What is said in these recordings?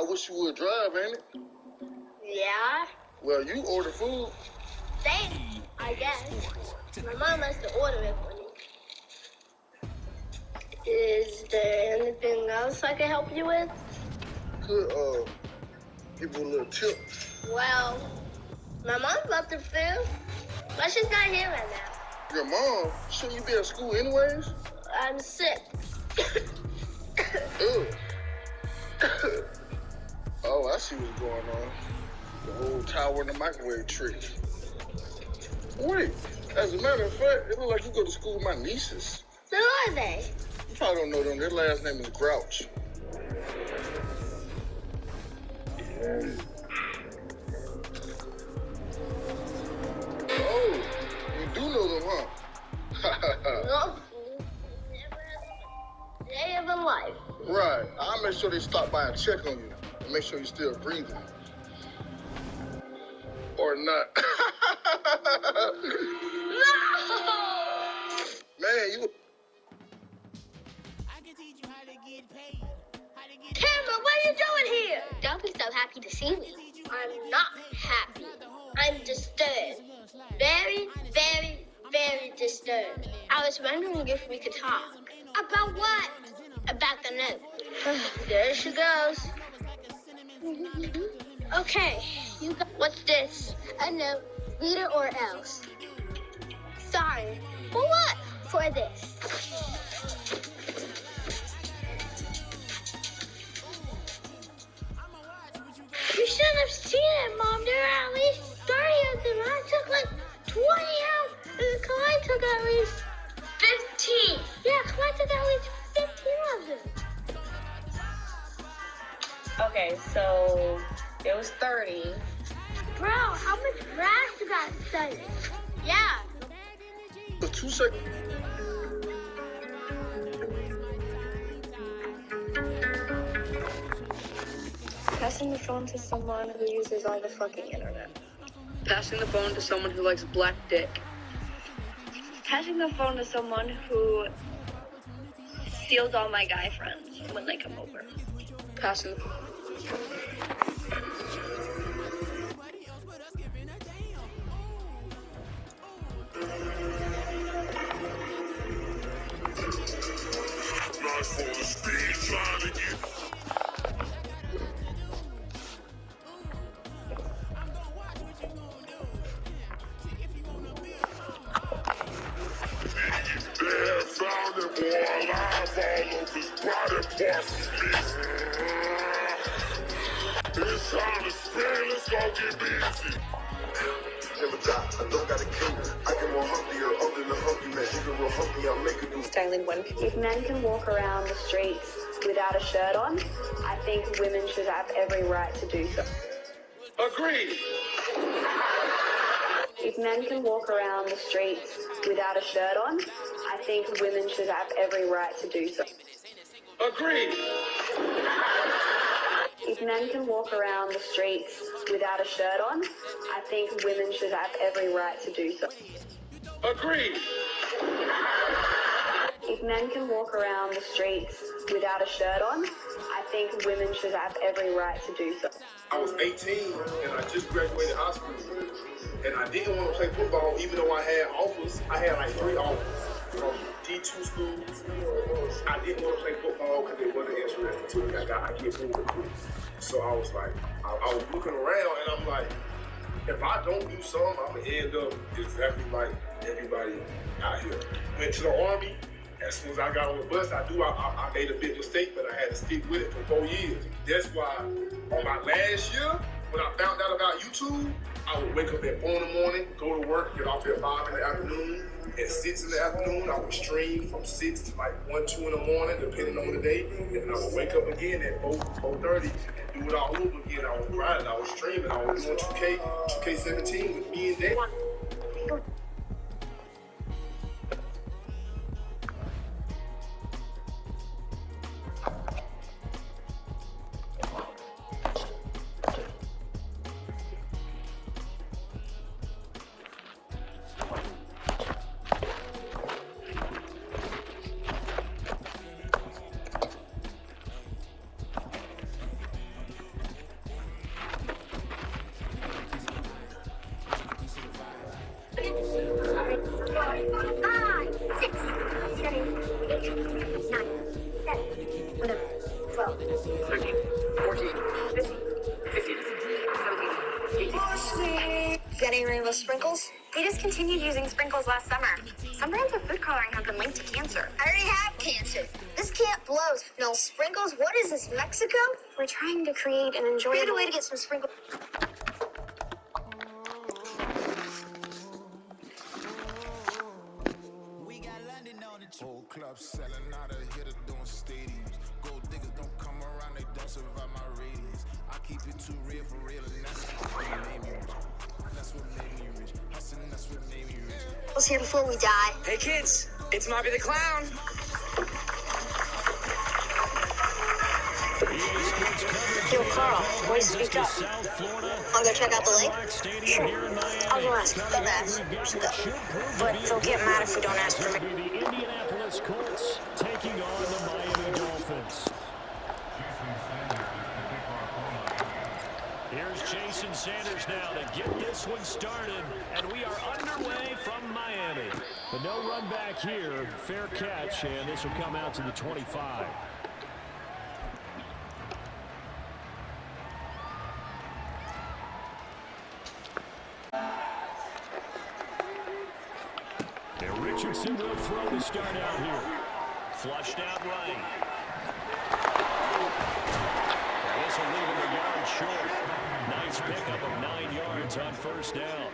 I wish you would drive, ain't it? Yeah. Well, you order food. Thanks, I guess. My mom has to order it for me. Is there anything else I can help you with? Could, give you a little tip. Well, my mom's about to fill, but she's not here right now. Your mom? Shouldn't you be at school anyways? I'm sick. Ew. Oh, I see what's going on. The whole tower in the microwave trick. Wait, as a matter of fact, it looks like you go to school with my nieces. Who are they? You probably don't know them. Their last name is Grouch. Oh, you do know them, huh? No. Never had a day of a life. Right. I'll make sure they stop by and check on you. And make sure you're still breathing. Or not. No! Man, you... I can teach you how to get paid. Tamara, what are you doing here? Don't be so happy to see me. I'm not happy. I'm disturbed. Very, very, very disturbed. I was wondering if we could talk. About what? About the note. There she goes. Okay, what's this? A note. Read it or else. Sorry. For what? For this. You should have seen it, Mom. There are at least 30 of them. I took like 20 out, and Kalai took at least 15. Yeah, Kalai took at least 15 of them. Okay, so it was 30. Bro, how much grass you got studied? Yeah. For 2 seconds. Passing the phone to someone who uses all the fucking internet. Passing the phone to someone who likes black dick. Passing the phone to someone who steals all my guy friends when they come over. Passing the Found him more alive, all of his body parts missing. It's time to spin, let's go get busy. Never die, I don't got a king. I get more hungrier, other than hungry man. You can real hungry, I'll make it do. styling one. If men can walk around the streets without a shirt on, I think women should have every right to do so. Agreed. If men can walk around the streets without a shirt on, I think women should have every right to do so. Agreed. If men can walk around the streets without a shirt on, I think women should have every right to do so. Agreed. If men can walk around the streets without a shirt on, I think women should have every right to do so. I was 18 and I just graduated high school. And I didn't want to play football even though I had offers. I had like 3 offers from D2 schools. I didn't want to play football because it wasn't interesting to me. I get bored quick. So I was like, I was looking around and I'm like, if I don't do something, I'm going to end up exactly like everybody out here. Went to the Army. As soon as I got on the bus, I made a big mistake, but I had to stick with it for 4 years. That's why on my last year, when I found out about YouTube, I would wake up at 4 in the morning, go to work, get off at 5 in the afternoon. At 6 in the afternoon, I would stream from 6 to like 1, 2 in the morning, depending on the day. And then I would wake up again at 4:30 and do it all over again. I was grinding, I was streaming, I was doing 2K17 with me and Dad. Got any rainbow sprinkles? We just continued using sprinkles last summer. Some brands of food coloring have been linked to cancer. I already have cancer. This camp blows. No sprinkles? What is this, Mexico? We're trying to create an enjoyable way to get some sprinkles. Whole club selling out of hitter doing stadiums. Gold diggers don't come around, they don't survive my radius. I keep it too real for real, and that's what made me rich. That's what made me rich. Hustling, that's what made me rich. Was here before we die. Hey kids, it's Moppy the Clown. Yo, Carl, why you speak up? I'll go check out the lake? Sure. I'll go ask. Don't ask. But they'll get mad if we don't ask for me. The Indianapolis Colts taking on the Miami Dolphins. Here's Jason Sanders now to get this one started, and we are underway from Miami. But no run back here, fair catch, and this will come out to the 25. And Richardson will throw to start out here. Flushed out right. And this will leave him a yard short. Nice pickup of 9 yards on first down.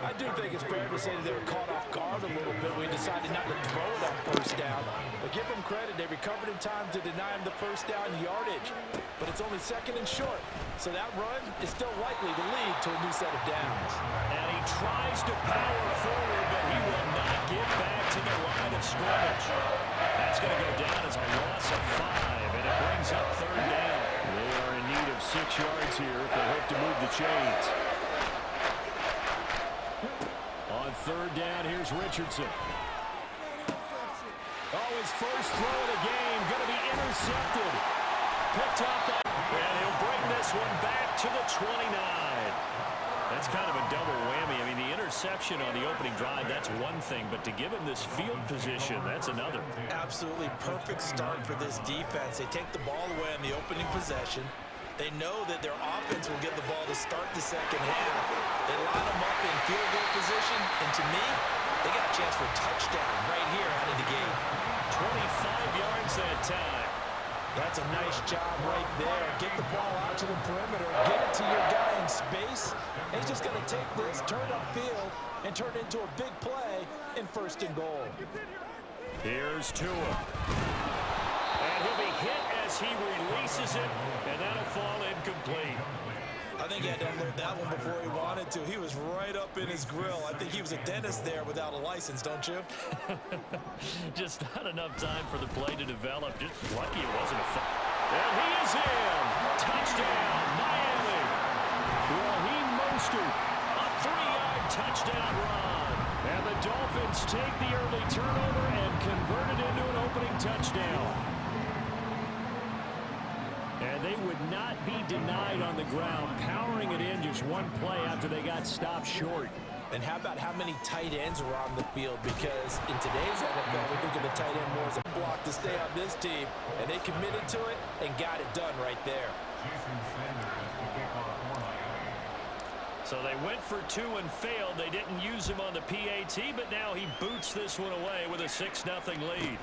I do think it's fair to say that they were caught off guard a little bit. We decided not to throw it on first down. But give them credit. They recovered in time to deny him the first down yardage. But it's only second and short. So that run is still likely to lead to a new set of downs. And he tries to power forward, but he will not get back to the line of scrimmage. That's going to go down as a loss of 5, and it brings up third down. They are in need of 6 yards here if they hope to move the chains. On third down, here's Richardson. Oh, his first throw of the game, going to be intercepted. Picked up, and he'll bring this one back to the 29. That's kind of a double whammy. I mean, the interception on the opening drive, that's one thing, but to give him this field position, that's another. Absolutely perfect start for this defense. They take the ball away on the opening possession. They know that their offense will get the ball to start the second half. They line them up in field goal position, and to me, they got a chance for a touchdown right here out of the gate. 25 yards that time. That's a nice job right there. Get the ball out to the perimeter, get it to your guy in space, and he's just going to take this, turn upfield, and turn it into a big play in first and goal. Here's Tua. And he'll be hit as he releases it, and that'll fall incomplete. I think he had to unload that one before he wanted to. He was right up in his grill. I think he was a dentist there without a license, don't you? Just not enough time for the play to develop. Just lucky it wasn't a foul. And he is in. Touchdown, Miami. Raheem Mostert, a 3-yard touchdown run. And the Dolphins take the early turnover and convert it into an opening touchdown. And they would not be denied on the ground, powering it in just one play after they got stopped short. And how about how many tight ends were on the field? Because in today's NFL, we think of the tight end more as a block to stay on this team. And they committed to it and got it done right there. So they went for 2 and failed. They didn't use him on the PAT, but now he boots this one away with a 6-0 lead.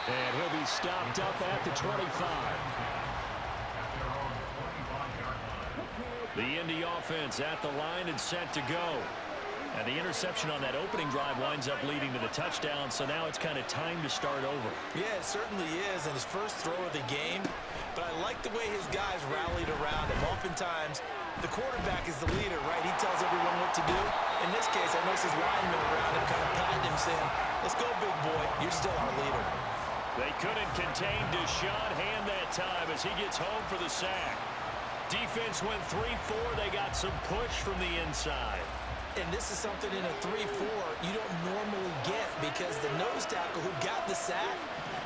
And he'll be stopped up at the 25. The Indy offense at the line and set to go. And the interception on that opening drive winds up leading to the touchdown, so now it's kind of time to start over. Yeah, it certainly is, and his first throw of the game. But I like the way his guys rallied around him. Oftentimes, the quarterback is the leader, right? He tells everyone what to do. In this case, I noticed his linemen around him kind of patting him, saying, "Let's go, big boy. You're still our leader." They couldn't contain Deshaun Hand that time as he gets home for the sack. Defense went 3-4. They got some push from the inside. And this is something in a 3-4 you don't normally get because the nose tackle who got the sack,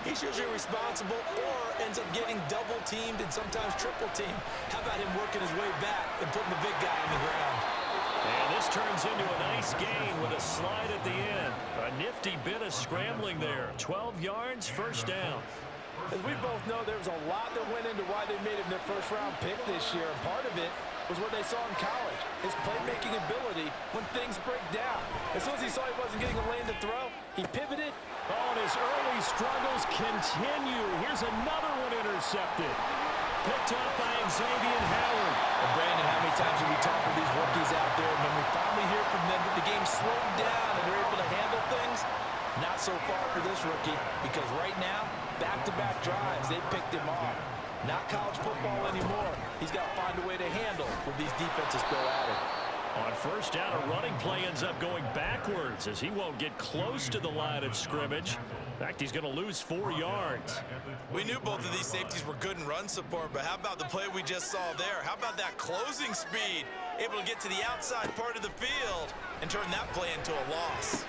he's usually responsible or ends up getting double-teamed and sometimes triple-teamed. How about him working his way back and putting the big guy on the ground? And this turns into a nice gain with a slide at the end. A nifty bit of scrambling there. 12 yards, first down. As we both know, there was a lot that went into why they made him their first-round pick this year, and part of it was what they saw in college, his playmaking ability when things break down. As soon as he saw he wasn't getting a lane to throw, he pivoted. Oh, and his early struggles continue. Here's another one intercepted. Picked off by Xavier Howard. And Brandon, how many times have we talked with these rookies out there, and then we finally hear from them that the game slowed down and they're able to handle things? Not so far for this rookie, because right now, back-to-back drives, they picked him off. Not college football anymore. He's got to find a way to handle when these defenses go at it. On first down, a running play ends up going backwards as he won't get close to the line of scrimmage. In fact, he's going to lose 4 yards. We knew both of these safeties were good in run support, but how about the play we just saw there? How about that closing speed? Able to get to the outside part of the field and turn that play into a loss.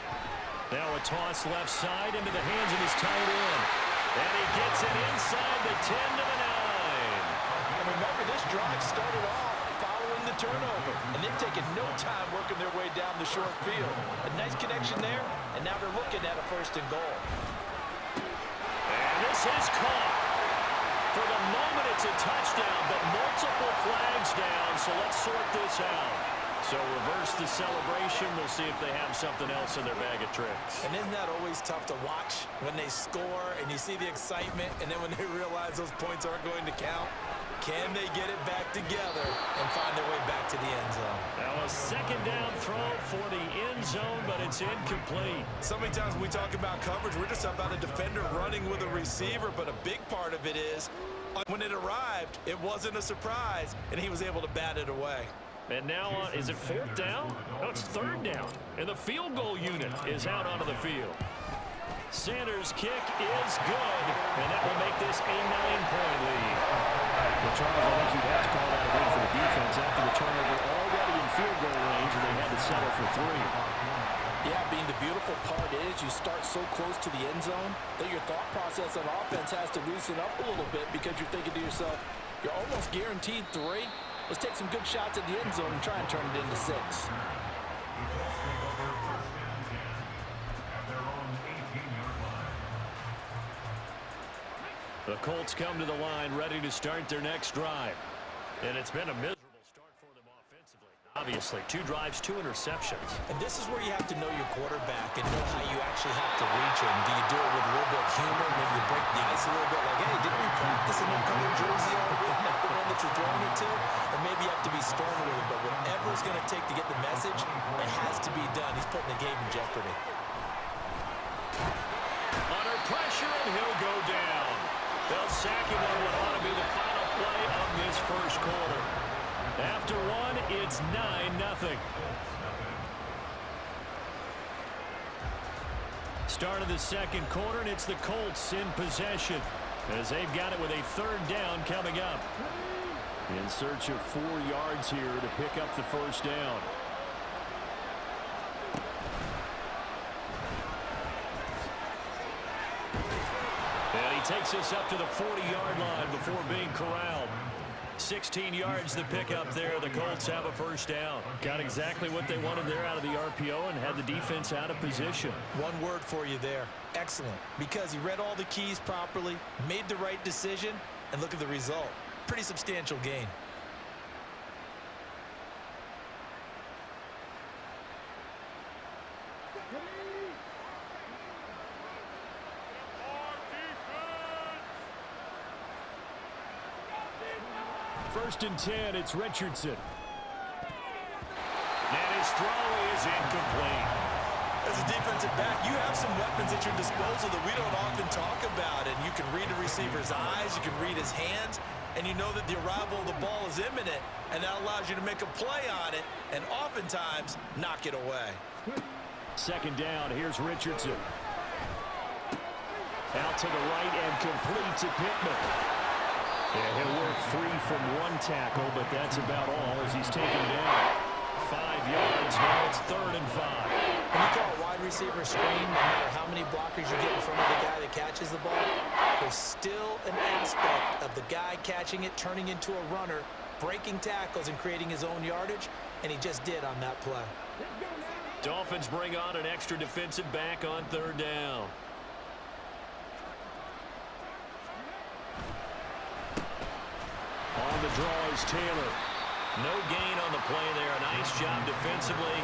Now a toss left side into the hands of his tight end. And he gets it inside the 10 to the 9. And remember, this drive started off following the turnover, and they've taken no time working their way down the short field. A nice connection there, and now they're looking at a 1st and goal. And this is caught. For the moment, it's a touchdown, but multiple flags down, so let's sort this out. So reverse the celebration. We'll see if they have something else in their bag of tricks. And isn't that always tough to watch when they score and you see the excitement, and then when they realize those points aren't going to count? Can they get it back together and find their way back to the end zone? Now a 2nd down throw for the end zone, but it's incomplete. So many times when we talk about coverage, we're just about a defender running with a receiver, but a big part of it is when it arrived, it wasn't a surprise, and he was able to bat it away. And now, is it 4th down? No, it's 3rd down. And the field goal unit is out onto the field. Sanders' kick is good, and that will make this a 9-point lead. Well, Charles, I think you'd have to call that a win for the defense after the turnover already in field goal range, and they had to settle for 3. Yeah, Bean, the beautiful part is you start so close to the end zone that your thought process on offense has to loosen up a little bit because you're thinking to yourself, you're almost guaranteed 3. Let's take some good shots at the end zone and try and turn it into 6. The Colts come to the line ready to start their next drive. And it's been a miserable start for them offensively. Obviously, 2 drives, 2 interceptions. And this is where you have to know your quarterback and know how you actually have to reach him. Do you do it with a little bit of humor, maybe you break the ice a little bit, like, hey, didn't we practice in that color jersey already? Not the one that you're throwing it to? Or maybe you have to be stern with it, but whatever it's going to take to get the message, it has to be done. He's putting the game in jeopardy. Under pressure, and he'll go down. They'll sack him on what ought to be the final play of this first quarter. After 1, it's 9-0. Start of the 2nd quarter, and it's the Colts in possession as they've got it with a 3rd down coming up. In search of 4 yards here to pick up the 1st down. And he takes us up to the 40-yard line before being corralled. 16 yards to pick up there. The Colts have a 1st down. Got exactly what they wanted there out of the RPO and had the defense out of position. One word for you there. Excellent. Because he read all the keys properly, made the right decision, and look at the result. Pretty substantial gain. First and 10, it's Richardson. And his throw is incomplete. As a defensive back, you have some weapons at your disposal that we don't often talk about. And you can read a receiver's eyes, you can read his hands, and you know that the arrival of the ball is imminent, and that allows you to make a play on it and oftentimes knock it away. 2nd down, here's Richardson. Out to the right and complete to Pittman. Yeah, he'll work free from 1 tackle, but that's about all as he's taken down. 5 yards, now it's 3rd and 5. When you call a wide receiver screen, no matter how many blockers you get in front of the guy that catches the ball, there's still an aspect of the guy catching it, turning into a runner, breaking tackles and creating his own yardage, and he just did on that play. Dolphins bring on an extra defensive back on 3rd down. the draw is Taylor. No gain on the play there. Nice job defensively.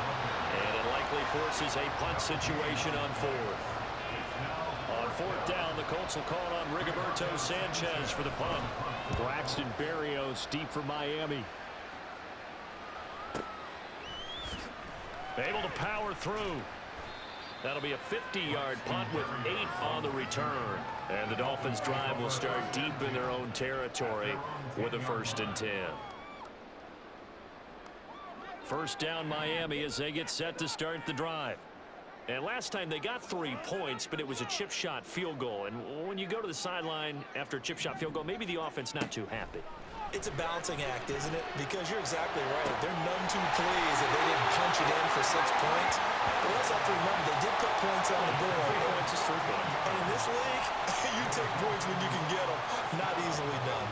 And it likely forces a punt situation on fourth. On fourth down, the Colts will call on Rigoberto Sanchez for the punt. Braxton Berrios deep for Miami. Able to power through. That'll be a 50-yard punt with 8 on the return. And the Dolphins drive will start deep in their own territory with a 1st and 10. First down Miami as they get set to start the drive. And last time they got 3 points, but it was a chip shot field goal. And when you go to the sideline after a chip shot field goal, maybe the offense not too happy. It's a balancing act, isn't it? Because you're exactly right. They're none too pleased that they didn't punch it in for 6 points. But also have to remember, they did put points on the board. 3 points is 3 points. And in this league, you take points when you can get them. Not easily done.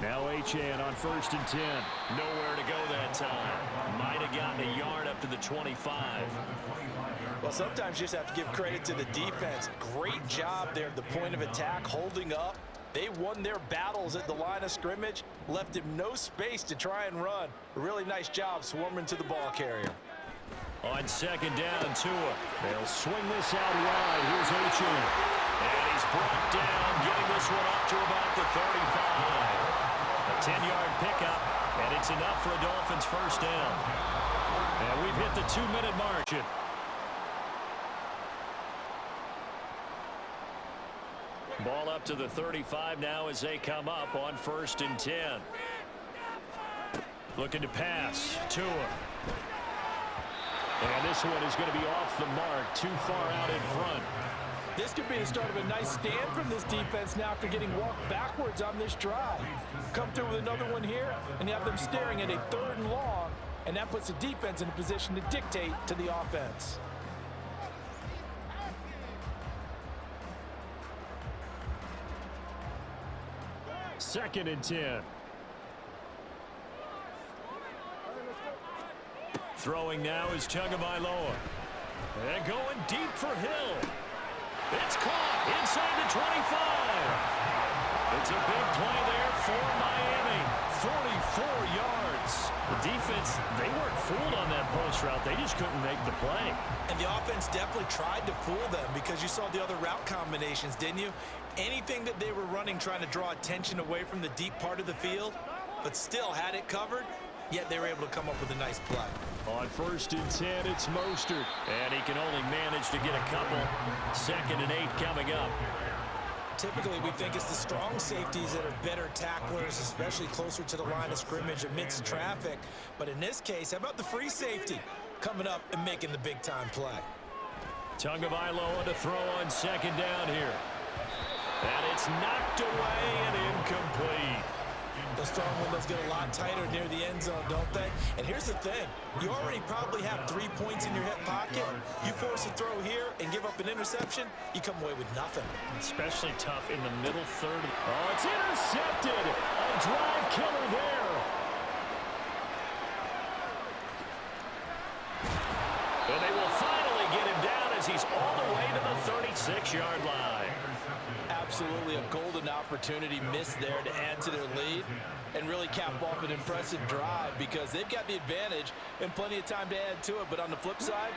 Now Achane on 1st and 10. Nowhere to go that time. Might have gotten a yard up to the 25. Well, sometimes you just have to give credit to the defense. Great job there at the point of attack, holding up. They won their battles at the line of scrimmage, left him no space to try and run. A really nice job swarming to the ball carrier. On 2nd down, Tua. They'll swing this out wide. Here's Achane. And he's brought down, getting this one up to about the 35. A 10-yard pickup, and it's enough for a Dolphins 1st down. And we've hit the 2-minute margin. Ball up to the 35 now as they come up on 1st and 10. Looking to pass. Tua. And this one is going to be off the mark, too far out in front. This could be the start of a nice stand from this defense now after getting walked backwards on this drive. Come through with another one here, and you have them staring at a 3rd and long, and that puts the defense in a position to dictate to the offense. Second and 10. Throwing now is Tagovailoa. And going deep for Hill. It's caught inside the 25. It's a big play there for Miami. 44 yards. The defense, they weren't fooled on that post route. They just couldn't make the play. And the offense definitely tried to fool them because you saw the other route combinations, didn't you? Anything that they were running trying to draw attention away from the deep part of the field, but still had it covered, yet they were able to come up with a nice play. On 1st and 10, it's Mostert. And he can only manage to get a couple. 2nd and 8 coming up. Typically, we think it's the strong safeties that are better tacklers, especially closer to the line of scrimmage amidst traffic. But in this case, how about the free safety coming up and making the big-time play? Tagovailoa to throw on 2nd down here. And it's knocked away and incomplete. The strong windows get a lot tighter near the end zone, don't they? And here's the thing. You already probably have 3 points in your hip pocket. You force a throw here and give up an interception, you come away with nothing. Especially tough in the middle third. Oh, it's intercepted. A drive killer there. And they will finally get him down as he's all the way to the 36-yard line. Absolutely a golden opportunity missed there to add to their lead and really cap off an impressive drive because they've got the advantage and plenty of time to add to it. But on the flip side,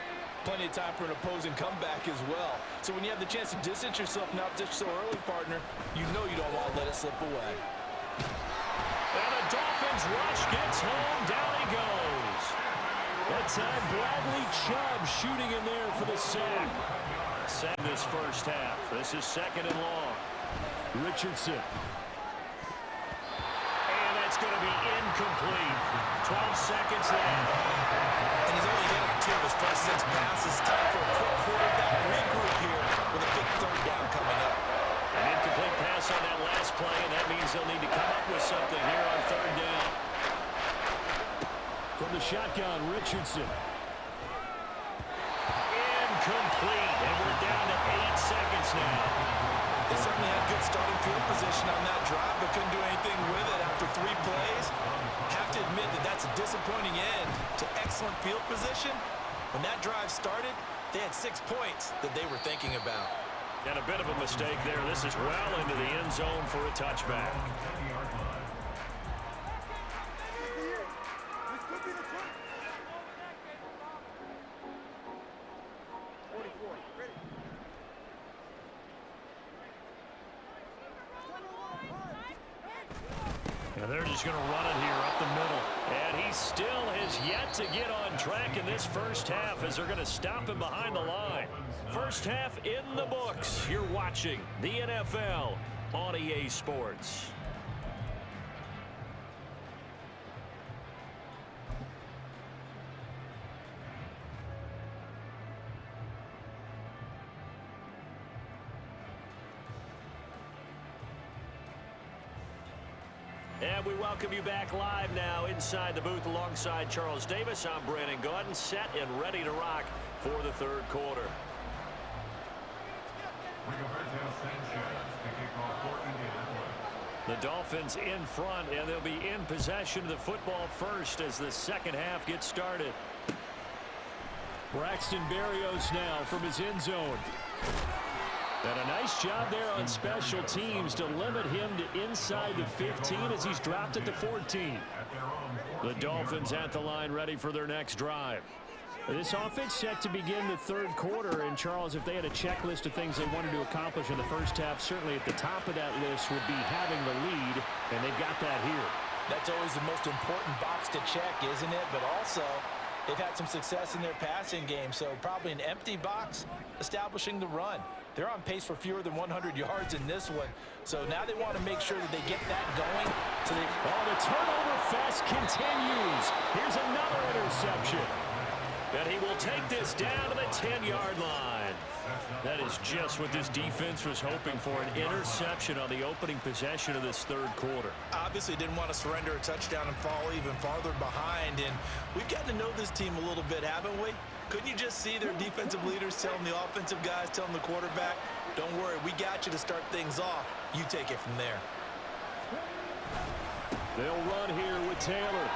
plenty of time for an opposing comeback as well. So when you have the chance to distance yourself from opposition so early, partner, you know you don't want to let it slip away. And the Dolphins rush gets home. Down he goes. That time Bradley Chubb shooting in there for the sack. Set this first half. This is 2nd and long. Richardson. And that's going to be incomplete. 12 seconds left. And he's only hit 2 of his first 6 passes. Time for a quick quarterback regroup here with a big 3rd down coming up. An incomplete pass on that last play, and that means they'll need to come up with something here on 3rd down. From the shotgun, Richardson. Incomplete, and we're down to 8 seconds now. They certainly had good starting field position on that drive, but couldn't do anything with it after 3 plays. Have to admit that that's a disappointing end to excellent field position. When that drive started, they had 6 points that they were thinking about. And a bit of a mistake there. This is well into the end zone for a touchback. And they're just going to run it here up the middle. And he still has yet to get on track in this first half as they're going to stop him behind the line. First half in the books. You're watching the NFL on EA Sports. And we welcome you back live now inside the booth alongside Charles Davis. I'm Brandon Gordon, set and ready to rock for the third quarter. The Dolphins in front, and they'll be in possession of the football first as the second half gets started. Braxton Berrios now from his end zone. And a nice job there on special teams to limit him to inside the 15 as he's dropped at the 14. The Dolphins at the line ready for their next drive. This offense set to begin the third quarter. And, Charles, if they had a checklist of things they wanted to accomplish in the first half, certainly at the top of that list would be having the lead, and they've got that here. That's always the most important box to check, isn't it? But also, they've had some success in their passing game, so probably an empty box establishing the run. They're on pace for fewer than 100 yards in this one. So now they want to make sure that they get that going. So the turnover fest continues. Here's another interception. And he will take this down to the 10-yard line. That is just what this defense was hoping for, an interception on the opening possession of this third quarter. Obviously didn't want to surrender a touchdown and fall even farther behind. And we've gotten to know this team a little bit, haven't we? Couldn't you just see their defensive leaders telling the offensive guys, telling the quarterback, don't worry, we got you to start things off. You take it from there. They'll run here with Taylor.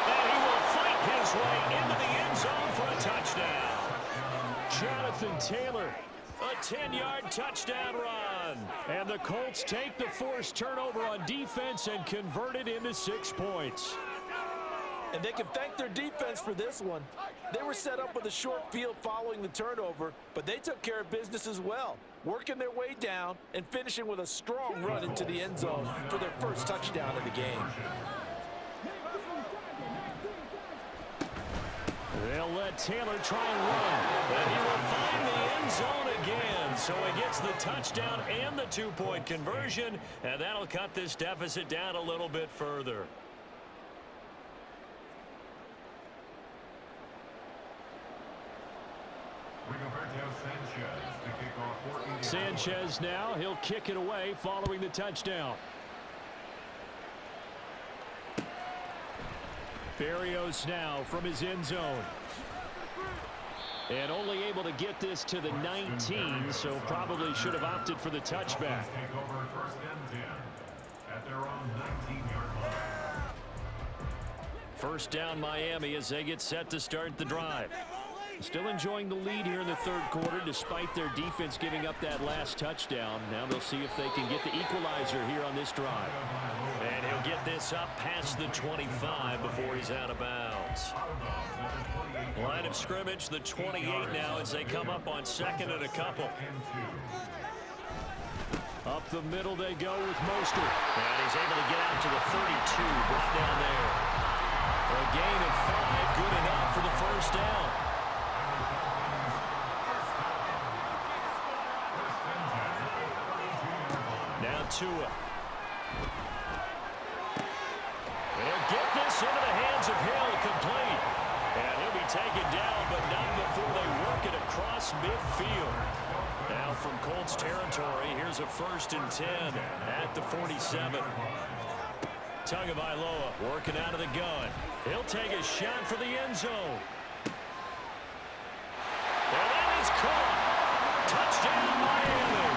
And he will fight his way into the end zone for a touchdown. Jonathan Taylor, a 10-yard touchdown run. And the Colts take the forced turnover on defense and convert it into 6 points. And they can thank their defense for this one. They were set up with a short field following the turnover, but they took care of business as well, working their way down and finishing with a strong run into the end zone for their first touchdown of the game. They'll let Taylor try and run. And he will find the end zone again. So he gets the touchdown and the 2-point conversion, and that'll cut this deficit down a little bit further. Sanchez now, he'll kick it away following the touchdown. Berrios now from his end zone. And only able to get this to the 19, so probably should have opted for the touchback. First down Miami as they get set to start the drive. Still enjoying the lead here in the third quarter despite their defense giving up that last touchdown. Now they'll see if they can get the equalizer here on this drive. And he'll get this up past the 25 before he's out of bounds. Line of scrimmage, the 28 now as they come up on second and a couple. Up the middle they go with Mostert. And he's able to get out to the 32, brought down there. A gain of 5, good enough for the first down. Now Tua. They'll get this into the hands of Hill, complete. And he'll be taken down, but not before they work it across midfield. Now from Colts territory, here's a 1st and 10 at the 47. Tagovailoa working out of the gun. He'll take a shot for the end zone. And that is caught. Touchdown Miami.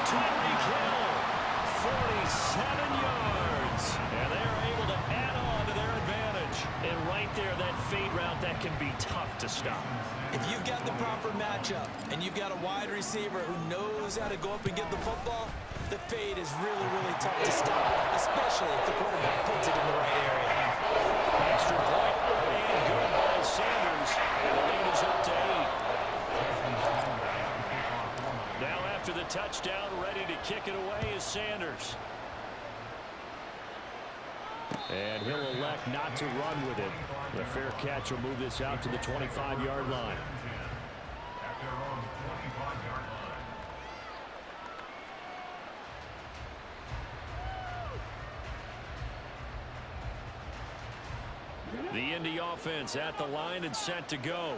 Tyreek Hill, 47 yards. And they are able to add on to their advantage. coverage. And right there, that fade route, that can be tough to stop. If you've got the proper matchup and you've got a wide receiver who knows how to go up and get the football, the fade is really, really tough to stop, especially if the quarterback puts it in the right area. Extra point and good by Sanders. And the lead is up to 8. Now after the touchdown, ready to kick it away is Sanders. And he'll elect not to run with it. The fair catch will move this out to the 25-yard line. The Indy offense at the line and set to go.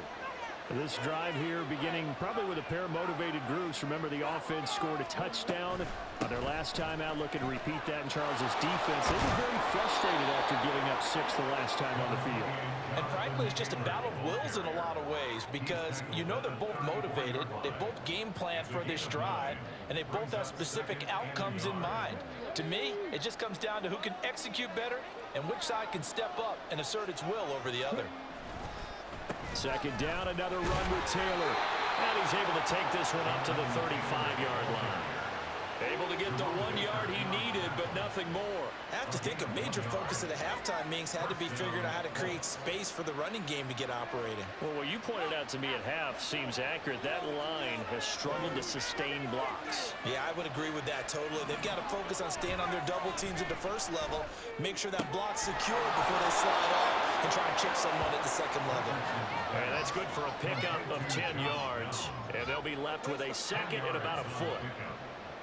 This drive here beginning probably with a pair of motivated groups. Remember, the offense scored a touchdown on their last time out. Looking to repeat that in Charles's defense. They were very frustrated after giving up 6 the last time on the field. And frankly, it's just a battle of wills in a lot of ways because you know they're both motivated. They both game plan for this drive, and they both have specific outcomes in mind. To me, it just comes down to who can execute better and which side can step up and assert its will over the other. Second down, another run with Taylor. And he's able to take this one up to the 35-yard line. Able to get the 1 yard he needed, but nothing more. I have to think a major focus of the halftime meetings had to be figuring out how to create space for the running game to get operating. Well, what you pointed out to me at half seems accurate. That line has struggled to sustain blocks. Yeah, I would agree with that totally. They've got to focus on staying on their double teams at the first level, make sure that block's secure before they slide off and try and chip someone at the second level. And that's good for a pickup of 10 yards. And they'll be left with a second and about a foot.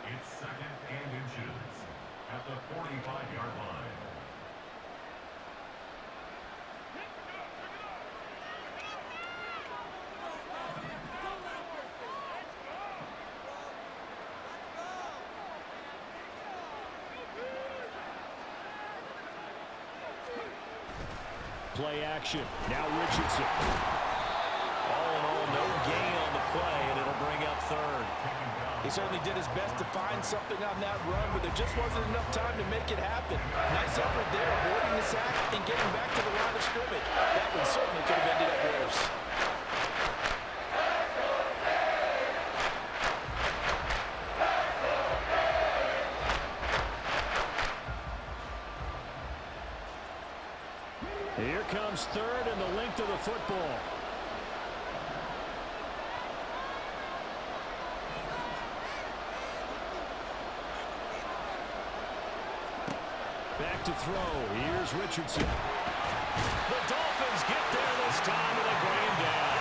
It's second and inches at the 45-yard line. Play action. Now Richardson. All in all, no gain on the play, and it'll bring up third. He certainly did his best to find something on that run, but there just wasn't enough time to make it happen. Nice effort there, avoiding the sack and getting back to the line of scrimmage. That one certainly could have ended up worse. Here comes third and the length of the football. Back to throw. Here's Richardson. The Dolphins get there this time and they bring him down.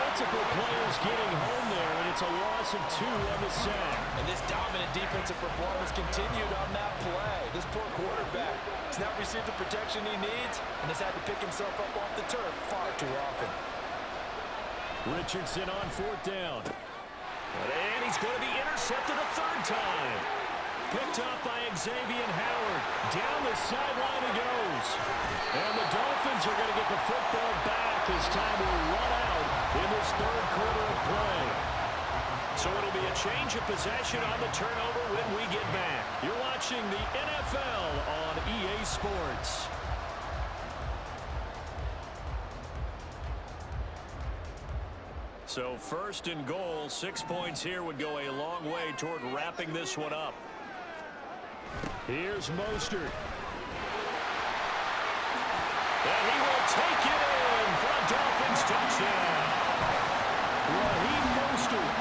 Multiple players getting home there, and it's a loss of 2 on the sack. And this dominant defensive performance continued on that play. This poor quarterback has not received the protection he needs and has had to pick himself up off the turf far too often. Richardson on 4th down. And he's going to be intercepted a 3rd time. Picked up by Xavier Howard. Down the sideline he goes. And the Dolphins are going to get the football back as time will run out in this 3rd quarter of play. So it'll be a change of possession on the turnover when we get back. You're watching the NFL on EA Sports. So 1st and goal, 6 points here would go a long way toward wrapping this one up. Here's Mostert. And he will take it in for a Dolphins touchdown. Raheem Mostert,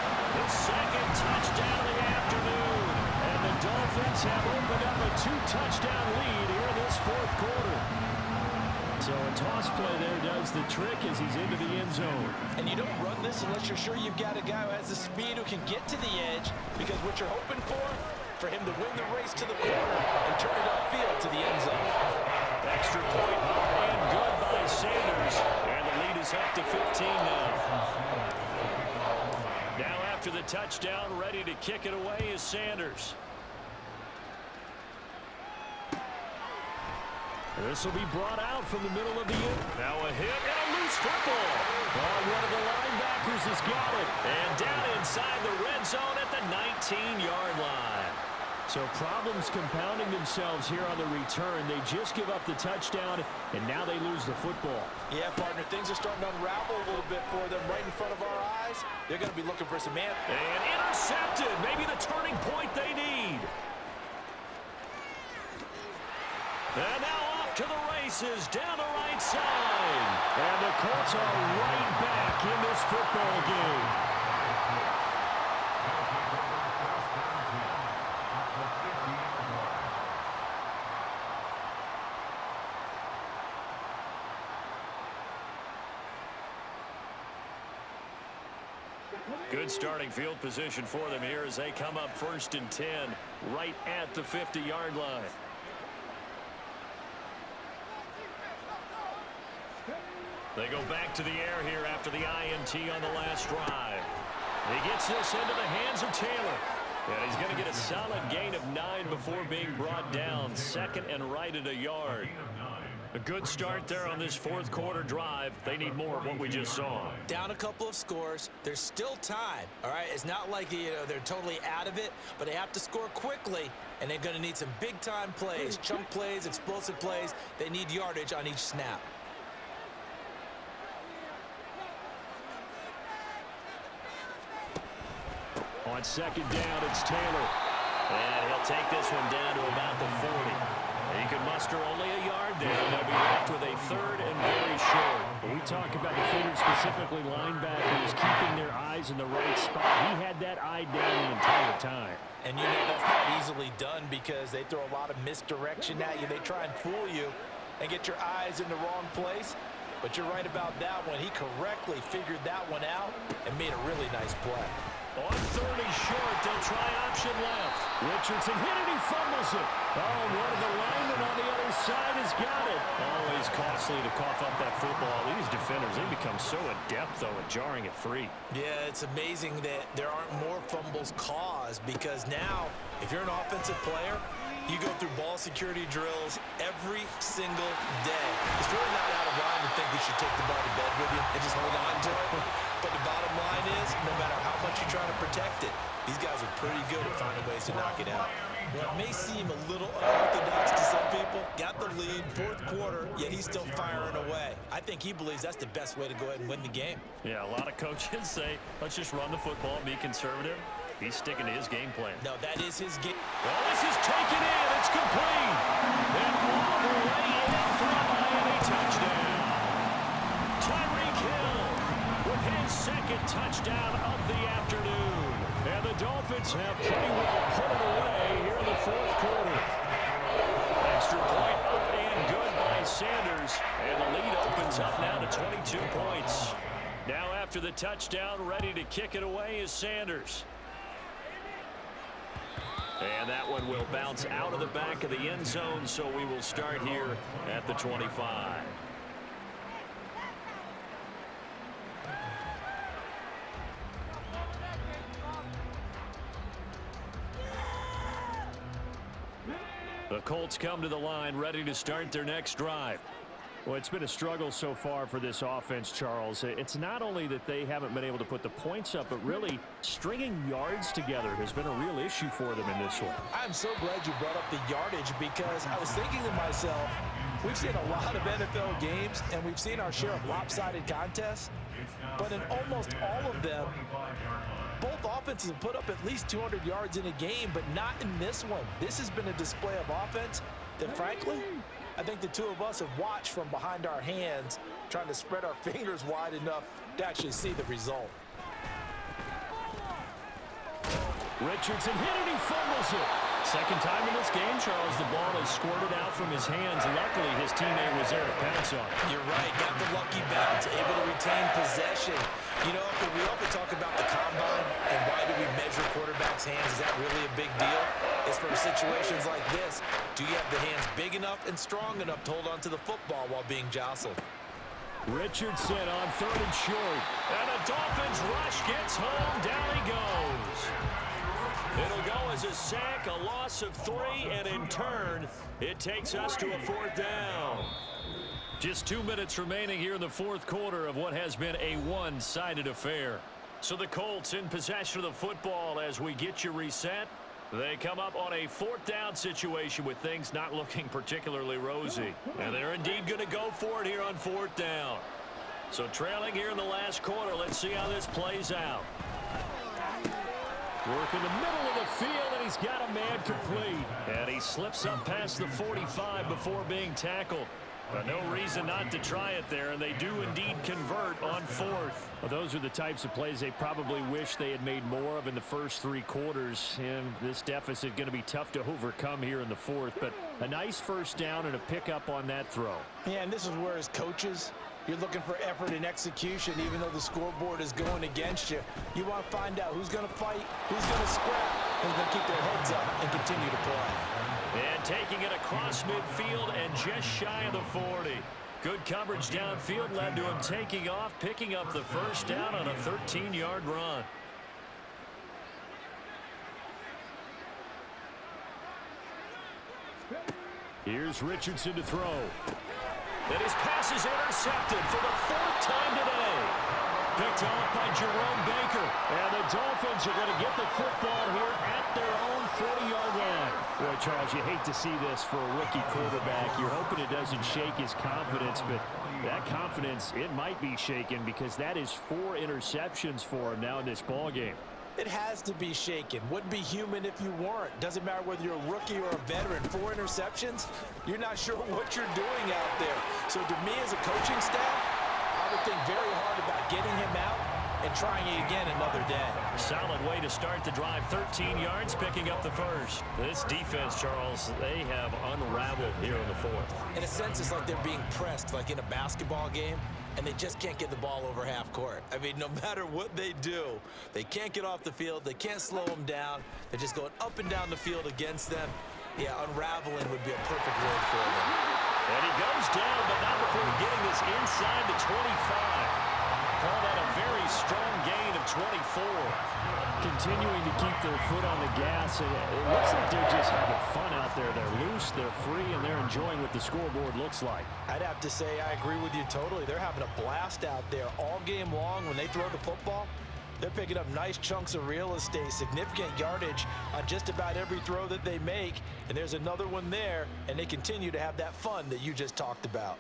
his 2nd touchdown of the afternoon. And the Dolphins have opened up a 2-touchdown lead here in this 4th quarter. So a toss play there does the trick as he's into the end zone. And you don't run this unless you're sure you've got a guy who has the speed who can get to the edge, because what you're hoping for him to win the race to the corner and turn it upfield to the end zone. Extra point and good by Sanders. And the lead is up to 15 now. Now after the touchdown, ready to kick it away is Sanders. This will be brought out from the middle of the end. Now a hit and a loose football. One of the linebackers has got it. And down inside the red zone at the 19-yard line. So problems compounding themselves here on the return. They just give up the touchdown, and now they lose the football. Yeah, partner, things are starting to unravel a little bit for them right in front of our eyes. They're going to be looking for some man. And intercepted. Maybe the turning point they need. And now off to the races, down the right side. And the Colts are right back in this football game. Good starting field position for them here as they come up 1st and 10 right at the 50-yard line. They go back to the air here after the INT on the last drive. He gets this into the hands of Taylor. And he's going to get a solid gain of 9 before being brought down. 2nd and right at a yard. A good start there on this 4th quarter drive. They need more of what we just saw. Down a couple of scores. There's still time, all right? It's not like, they're totally out of it, but they have to score quickly, and they're going to need some big-time plays, chunk plays, explosive plays. They need yardage on each snap. On 2nd down, it's Taylor. And he'll take this one down to about the 40. He can muster only a yard there, and they'll be left with a 3rd and very short. When we talk about defenders, specifically linebackers, keeping their eyes in the right spot, he had that eye down the entire time. And you know that's not easily done because they throw a lot of misdirection at you. They try and fool you and get your eyes in the wrong place. But you're right about that one. He correctly figured that one out and made a really nice play. On 30 short, they'll try option left. Richardson hit it, he fumbles it. Oh, and one of the linemen on the other side has got it. Always costly to cough up that football. These defenders, they become so adept, though, at jarring it free. Yeah, it's amazing that there aren't more fumbles caused because now, if you're an offensive player, you go through ball security drills every single day. It's really not out of line to think you should take the ball to bed with you and just hold on to it. But the bottom line is, no matter how much you try to protect it, these guys are pretty good at finding ways to knock it out. Well, it may seem a little unorthodox to some people. Got the lead, 4th quarter, yet he's still firing away. I think he believes that's the best way to go ahead and win the game. Yeah, a lot of coaches say, let's just run the football and be conservative. He's sticking to his game plan. No, that is his game. Well, this is taken in. It's complete. And all the way in for a Miami touchdown. Tyreek Hill with his 2nd touchdown of the afternoon. And the Dolphins have pretty well put it away here in the 4th quarter. Extra point up and good by Sanders. And the lead opens up now to 22 points. Now after the touchdown, ready to kick it away is Sanders. And that one will bounce out of the back of the end zone, so we will start here at the 25. The Colts come to the line, ready to start their next drive. Well, it's been a struggle so far for this offense, Charles. It's not only that they haven't been able to put the points up, but really stringing yards together has been a real issue for them in this one. I'm so glad you brought up the yardage because I was thinking to myself, we've seen a lot of NFL games and we've seen our share of lopsided contests, but in almost all of them, both offenses have put up at least 200 yards in a game, but not in this one. This has been a display of offense that, frankly, I think the two of us have watched from behind our hands, trying to spread our fingers wide enough to actually see the result. Richardson hit it, he fumbles it. 2nd time in this game, Charles, the ball has squirted out from his hands. Luckily, his teammate was there to pounce on it. You're right, got the lucky bounce, able to retain possession. You know, we often talk about the combine and why do we measure quarterbacks' hands? Is that really a big deal? It's for situations like this. Do you have the hands big enough and strong enough to hold on to the football while being jostled? Richardson on 3rd and short. And the Dolphins rush gets home. Down he goes. It'll go as a sack, a loss of 3, and in turn, it takes us to a 4th down. Just 2 minutes remaining here in the 4th quarter of what has been a one-sided affair. So the Colts in possession of the football as we get you reset. They come up on a 4th down situation with things not looking particularly rosy. And they're indeed going to go for it here on 4th down. So trailing here in the last quarter, let's see how this plays out. Work in the middle of the field, and he's got a man complete. And he slips up past the 45 before being tackled. But no reason not to try it there, and they do indeed convert on 4th. Well, those are the types of plays they probably wish they had made more of in the first 3 quarters. And this deficit going to be tough to overcome here in the 4th. But a nice first down and a pickup on that throw. Yeah, and this is where as coaches, you're looking for effort and execution, even though the scoreboard is going against you. You want to find out who's going to fight, who's going to scrap, who's going to keep their heads up and continue to play. And taking it across midfield and just shy of the 40. Good coverage downfield led to him taking off, picking up the first down on a 13-yard run. Here's Richardson to throw. And his pass is intercepted for the 4th time today. Picked off by Jerome Baker. And the Dolphins are going to get the football here at their own 40-yard line. Boy, Charles, you hate to see this for a rookie quarterback. You're hoping it doesn't shake his confidence, but that confidence, it might be shaken because that is 4 interceptions for him now in this ballgame. It has to be shaken. Wouldn't be human if you weren't. Doesn't matter whether you're a rookie or a veteran. 4 interceptions, you're not sure what you're doing out there. So to me as a coaching staff, I would think very hard about getting him out and trying it again another day. Solid way to start the drive. 13 yards, picking up the first. This defense, Charles, they have unraveled here in the 4th. In a sense, it's like they're being pressed, like in a basketball game, and they just can't get the ball over half court. I mean, no matter what they do, they can't get off the field. They can't slow them down. They're just going up and down the field against them. Yeah, unraveling would be a perfect word for them. And he goes down, but not before getting this inside the 25. Call that a very strong gain of 24. Continuing to keep their foot on the gas. And it looks like they're just having fun out there. They're loose, they're free, and they're enjoying what the scoreboard looks like. I'd have to say I agree with you totally. They're having a blast out there all game long. When they throw the football, they're picking up nice chunks of real estate, significant yardage on just about every throw that they make. And there's another one there, and they continue to have that fun that you just talked about.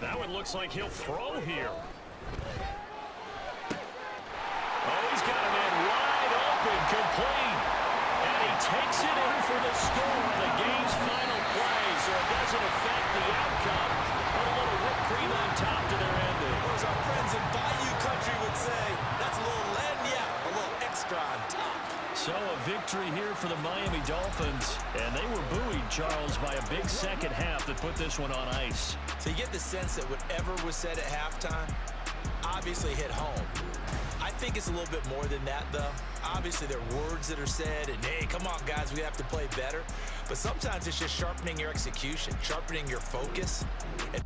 That one looks like he'll throw here. Oh, he's got a man wide open, complete. And he takes it in for the score on the game's final play, so it doesn't affect the outcome. Put a little whipped cream on top to their ending. Or as our friends in Bayou Country would say, that's a little lagniappe, a little extra on top. So a victory here for the Miami Dolphins. And they were buoyed, Charles, by a big second half that put this one on ice. So you get the sense that whatever was said at halftime obviously hit home. I think it's a little bit more than that, though. Obviously, there are words that are said, and hey, come on, guys, we have to play better. But sometimes it's just sharpening your execution, sharpening your focus. And